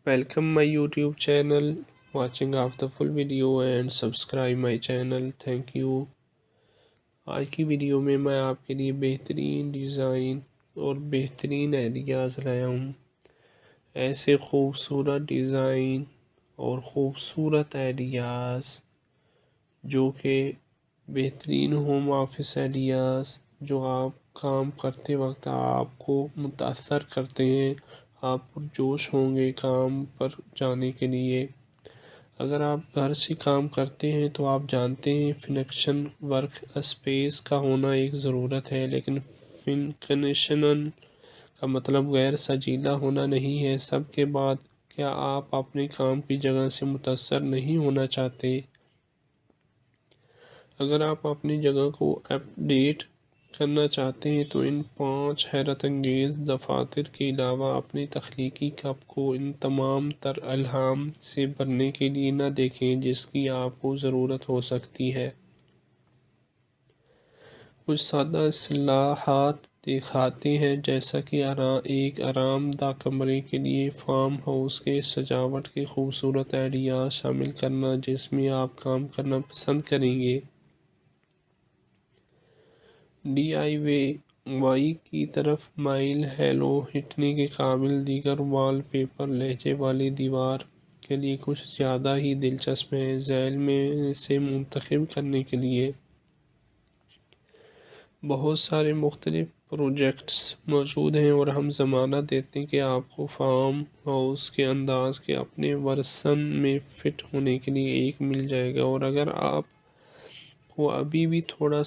Welcome my YouTube channel, watching of the full video and subscribe my channel. Thank you. آج کی video میں آپ کے لیے بہترین ڈیزائن اور بہترین آئیڈیاز لایا ہوں. ایسے خوبصورت ڈیزائن اور خوبصورت آئیڈیاز جو کہ بہترین ہوم آفس آئیڈیاز جو آپ کام کرتے وقت آپ کو متاثر کرتے ہیں. آپ پرجوش ہوں گے کام پر جانے کے لیے. اگر آپ گھر سے کام کرتے ہیں تو آپ جانتے ہیں فنکشن ورک اسپیس کا ہونا ایک ضرورت ہے، لیکن فنکشنن کا مطلب غیر سجیلا ہونا نہیں ہے. سب کے بعد کیا آپ اپنے کام کی جگہ سے متاثر نہیں ہونا چاہتے؟ اگر آپ اپنی جگہ کو اپ ڈیٹ کرنا چاہتے ہیں تو ان 5 حیرت انگیز دفاتر کے علاوہ اپنی تخلیقی کپ کو ان تمام تر الہام سے بھرنے کے لیے نہ دیکھیں جس کی آپ کو ضرورت ہو سکتی ہے. کچھ سادہ اصطلاحات دکھاتے ہیں، جیسا کہ ایک آرام دہ کمرے کے لیے فارم ہاؤس کے سجاوٹ کے خوبصورت آئیڈیاز شامل کرنا جس میں آپ کام کرنا پسند کریں گے. ڈی آئی وائی کی طرف مائل ہیلو ہٹنے کے قابل دیگر وال پیپر لہجے والی دیوار کے لیے کچھ زیادہ ہی دلچسپ ہیں. ذیل میں سے منتخب کرنے کے لیے بہت سارے مختلف پروجیکٹس موجود ہیں اور ہم ضمانت دیتے ہیں کہ آپ کو فارم ہاؤس کے انداز کے اپنے ورژن میں فٹ ہونے کے لیے ایک مل جائے گا. اور اگر آپ کو ابھی بھی تھوڑا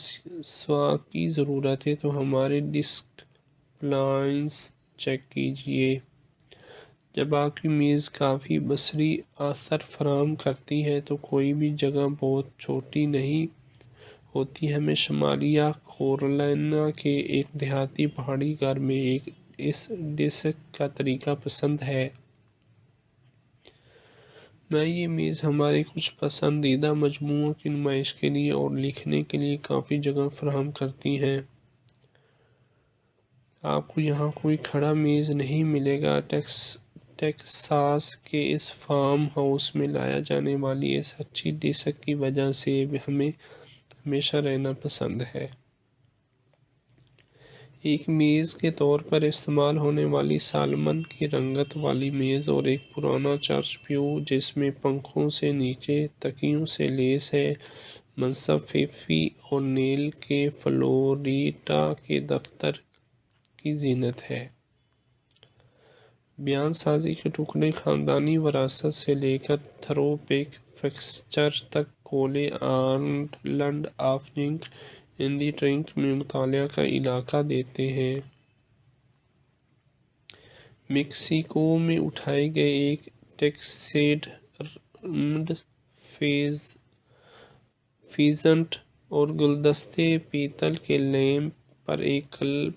سوا کی ضرورت ہے تو ہمارے ڈسک پلانس چیک کیجئے. جب آپ کی میز کافی بصری اثر فراہم کرتی ہے تو کوئی بھی جگہ بہت چھوٹی نہیں ہوتی. ہمیں شمالیہ کیرولینا کے ایک دیہاتی پہاڑی گھر میں اس ڈسک کا طریقہ پسند ہے. یہ میز ہمارے کچھ پسندیدہ مجموعوں کی نمائش کے لیے اور لکھنے کے لیے کافی جگہ فراہم کرتی ہے. آپ کو یہاں کوئی کھڑا میز نہیں ملے گا. ٹیکساس کے اس فارم ہاؤس میں لایا جانے والی اس اچھی ڈسک کی وجہ سے ہمیں ہمیشہ رہنا پسند ہے. ایک میز کے طور پر استعمال ہونے والی سالمن کی رنگت والی میز اور ایک پرانا چرچ پیو جس میں پنکھوں سے نیچے تکیوں سے لیس ہے، منصب فیفی اورنیل کے فلوریڈا کے دفتر کی زینت ہے. بیان سازی کے ٹکڑے خاندانی وراثت سے لے کر تھرو پیک فکسچر تک کولے آئلینڈ آف جنک اینڈی ٹرنک میں مطالعہ کا علاقہ دیتے ہیں. میکسیکو میں اٹھائے گئے ایک ٹیکسیڈرمڈ فیزنٹ اور گلدستے پیتل کے لیمپ پر ایک کلب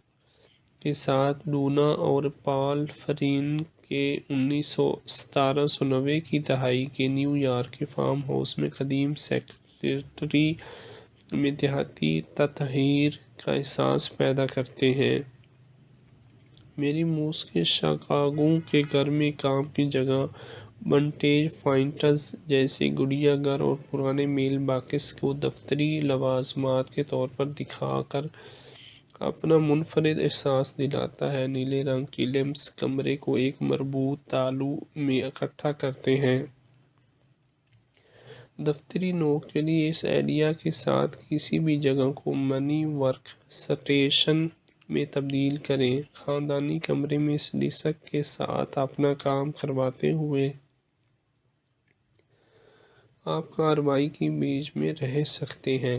کے ساتھ ڈونا اور پال فرین کے 1790 کی دہائی کے نیو یارک کے فارم ہاؤس میں قدیم سیکریٹری میں دیہاتی تطہیر کا احساس پیدا کرتے ہیں. میری موس کے شکاگو کے گھر میں کام کی جگہ ونٹیج فائنڈز جیسے گڑیا گھر اور پرانے میل باکس کو دفتری لوازمات کے طور پر دکھا کر اپنا منفرد احساس دلاتا ہے. نیلے رنگ کی لیمپس کمرے کو ایک مربوط تالو میں اکٹھا کرتے ہیں. دفتری نوک کے لیے اس آئیڈیا کے ساتھ کسی بھی جگہ کو منی ورک سٹیشن میں تبدیل کریں. خاندانی کمرے میں اس ڈسک کے ساتھ اپنا کام کرواتے ہوئے آپ کارروائی کے بیچ میں رہ سکتے ہیں.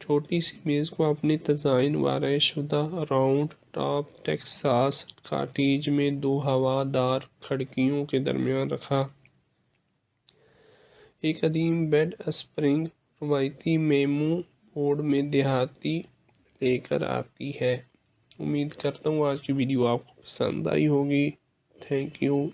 چھوٹی سی میز کو اپنے تزئین وارای شدہ راؤنڈ ٹاپ ٹیکساس کاٹیج میں 2 ہوا دار کھڑکیوں کے درمیان رکھا. ایک قدیم بیڈ اسپرنگ روایتی میمو بورڈ میں دیہاتی لے کر آتی ہے. امید کرتا ہوں آج کی ویڈیو آپ کو پسند آئی ہوگی. Thank you.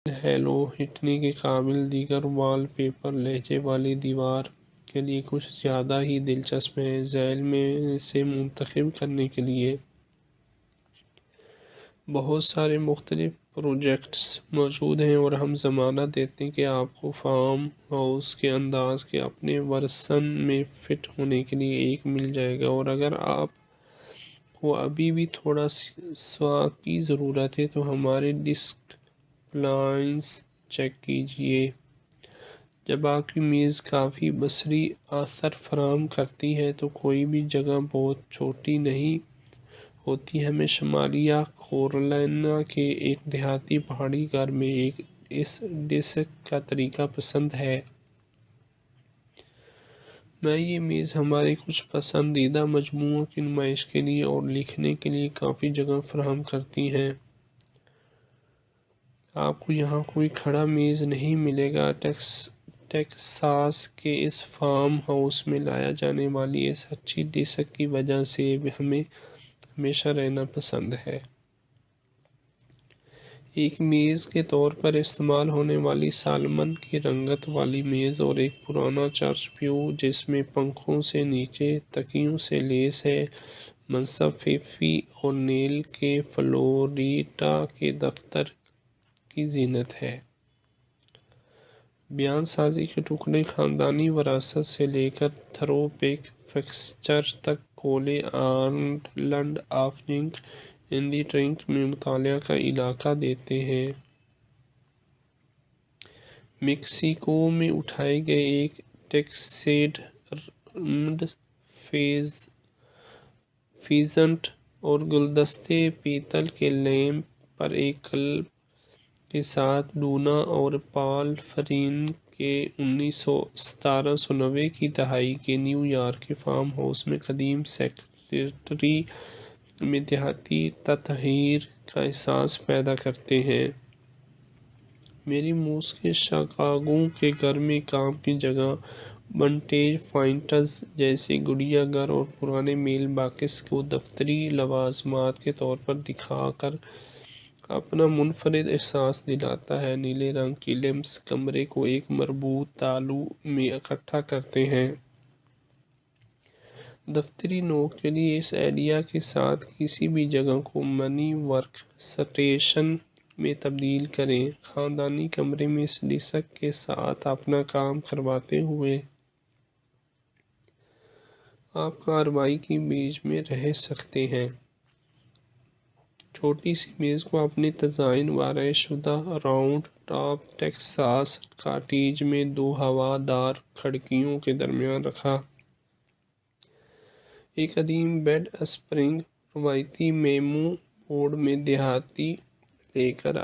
ہیلو ہٹنے کے قابل دیگر وال پیپر لہجے والی دیوار کے لیے کچھ زیادہ ہی دلچسپ ہیں. ذیل میں سے منتخب کرنے کے لیے بہت سارے مختلف پروجیکٹس موجود ہیں اور ہم ضمانت دیتے ہیں کہ آپ کو فارم ہاؤس کے انداز کے اپنے ورژن میں فٹ ہونے کے لیے ایک مل جائے گا، اور اگر آپ کو ابھی بھی تھوڑا سواک کی ضرورت ہے تو ہمارے ڈسک پلانس چیک کیجئے۔ جب آپ کی میز کافی بصری اثر فراہم کرتی ہے تو کوئی بھی جگہ بہت چھوٹی نہیں ہوتی۔ ہمیں شمالی کیرولینا کے ایک دیہاتی پہاڑی گھر میں ایک اس ڈیسک کا طریقہ پسند ہے۔ میں یہ میز ہمارے کچھ پسندیدہ مجموعوں کی نمائش کے لیے اور لکھنے کے لیے کافی جگہ فراہم کرتی ہیں۔ آپ کو یہاں کوئی کھڑا میز نہیں ملے گا۔ ٹیکساس کے اس فارم ہاؤس میں لایا جانے والی اس اچھی ڈیسک کی وجہ سے ہمیں ہمیشہ رہنا پسند ہے۔ ایک میز کے طور پر استعمال ہونے والی سالمن کی رنگت والی میز اور ایک پرانا چرچ پیو جس میں پنکھوں سے نیچے تکیوں سے لیس ہے، منصب فیفی اونیل کے فلوریڈا کے دفتر کی زینت ہے۔ بیان سازی کے ٹکڑے خاندانی وراثت سے لے کر تھرو بیک فکسچر تک کولے island of junk in the trunk میں مطالعہ کا علاقہ دیتے ہیں۔ میکسیکو میں اٹھائے گئے ایک ٹیکسیڈرمڈ فیزنٹ اور گلدستے پیتل کے لیمپ پر ایک کلب کے ساتھ ڈونا اور پال فرین کے 1790 کی دہائی کے نیو یارک کے فارم ہاؤس میں قدیم سیکریٹری میں دیہاتی تطہیر کا احساس پیدا کرتے ہیں۔ میری موس کے شکاگو کے گھر میں کام کی جگہ ونٹیج فائنڈز جیسے گڑیا گھر اور پرانے میل باکس کو دفتری لوازمات کے طور پر دکھا کر اپنا منفرد احساس دلاتا ہے۔ نیلے رنگ کی لیمپس کمرے کو ایک مربوط تالو میں اکٹھا کرتے ہیں۔ دفتری نوک کے لیے اس آئیڈیا کے ساتھ کسی بھی جگہ کو منی ورک سٹیشن میں تبدیل کریں۔ خاندانی کمرے میں اس ڈیسک کے ساتھ اپنا کام کرواتے ہوئے آپ کارروائی کے بیچ میں رہ سکتے ہیں۔ چھوٹی سی میز کو اپنے تزئین و آرائش شدہ راؤنڈ ٹاپ ٹیکساس کاٹیج میں دو ہوا دار کھڑکیوں کے درمیان رکھا۔ ایک قدیم بیڈ اسپرنگ روایتی میمو بورڈ میں دیہاتی لے کر